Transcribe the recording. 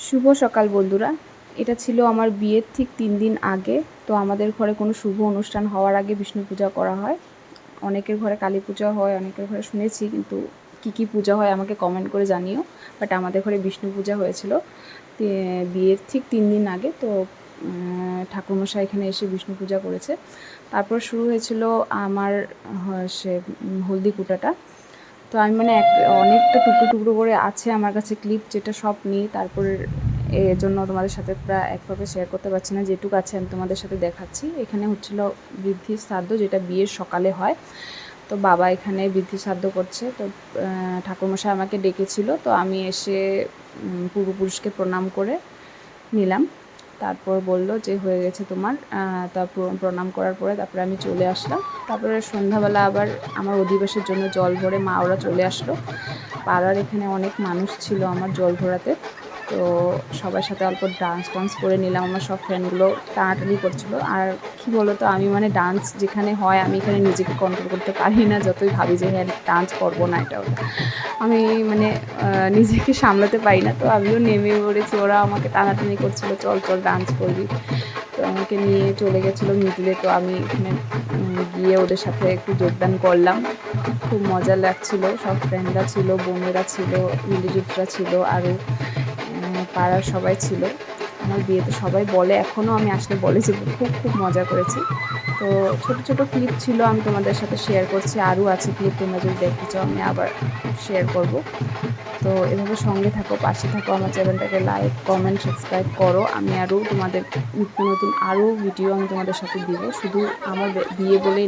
শুভ সকাল বন্ধুরা। এটা ছিল আমার বিয়ের ঠিক 3 দিন আগে। তো আমাদের ঘরে কোনো শুভ অনুষ্ঠান হওয়ার আগে বিষ্ণু পূজা করা হয়। অনেকের ঘরে কালী পূজা হয়, অনেকের ঘরে শুনেছি, কিন্তু কী পূজা হয় আমাকে কমেন্ট করে জানিও। বাট আমাদের ঘরে বিষ্ণু পূজা হয়েছিল বিয়ের ঠিক 3 দিন আগে। তো ঠাকুরমশাই এখানে এসে বিষ্ণু পূজা করেছে। তারপর শুরু হয়েছিল আমার সে হলদি কুটাটা। তো আমি মানে অনেকটা টুকরো টুকরো করে আছে আমার কাছে ক্লিপ, যেটা সব নিই। তারপর এর জন্য তোমাদের সাথে প্রায় একভাবে শেয়ার করতে পারছি না, যেটুকু আছে আমি তোমাদের সাথে দেখাচ্ছি। এখানে হচ্ছিল বৃদ্ধির শ্রাদ্ধ, যেটা বিয়ের সকালে হয়। তো বাবা এখানে বৃদ্ধির শ্রাদ্ধ করছে। তো ঠাকুরমশাই আমাকে ডেকেছিল, তো আমি এসে পূর্বপুরুষকে প্রণাম করে নিলাম। তারপর বলল যে হয়ে গেছে তোমার। তারপর প্রণাম করার পরে তারপরে আমি চলে আসলাম। তারপরে সন্ধ্যাবেলা আবার আমার অধিবাসের জন্য জল ভরে মা ওরা চলে আসলো। পাড়ার এখানে অনেক মানুষ ছিল আমার জল ভরাতে। তো সবার সাথে অল্প ডান্স করে নিলাম। আমার সব ফ্রেন্ডগুলো টানাটানি করছিল। আর কী বলো তো, আমি মানে ডান্স যেখানে হয় আমি এখানে নিজেকে কন্ট্রোল করতে পারি না। যতই ভাবি যে হ্যাঁ ডান্স করবো না, এটা ওটা, আমি মানে নিজেকে সামলাতে পারি না। তো আমিও নেমে পড়েছি, ওরা আমাকে টানাটানি করছিল, চল চল ডান্স করবি। তো আমাকে নিয়ে চলে গেছিলো মিডলে। তো আমি এখানে গিয়ে ওদের সাথে একটু যোগদান করলাম। খুব মজা লাগছিল। সব ফ্রেন্ডরা ছিল, বোনেরা ছিল, রিলেটিভসরা ছিল, আরও পাড়ার সবাই ছিল। আমার বিয়েতে সবাই বলে, এখনও আমি আসলে বলে যে খুব মজা করেছি। তো ছোট ক্লিপ ছিল, আমি তোমাদের সাথে শেয়ার করছি। আরও আছে ক্লিপ, তোমরা যদি দেখতে চাও আমি আবার শেয়ার করব। তো এভাবে সঙ্গে থাকো, পাশে থাকো, আমার চ্যানেলটাকে লাইক, কমেন্ট, সাবস্ক্রাইব করো। আমি আরও তোমাদের নতুন আরও ভিডিও আমি তোমাদের সাথে দিব। শুধু আমার বিয়ে বলে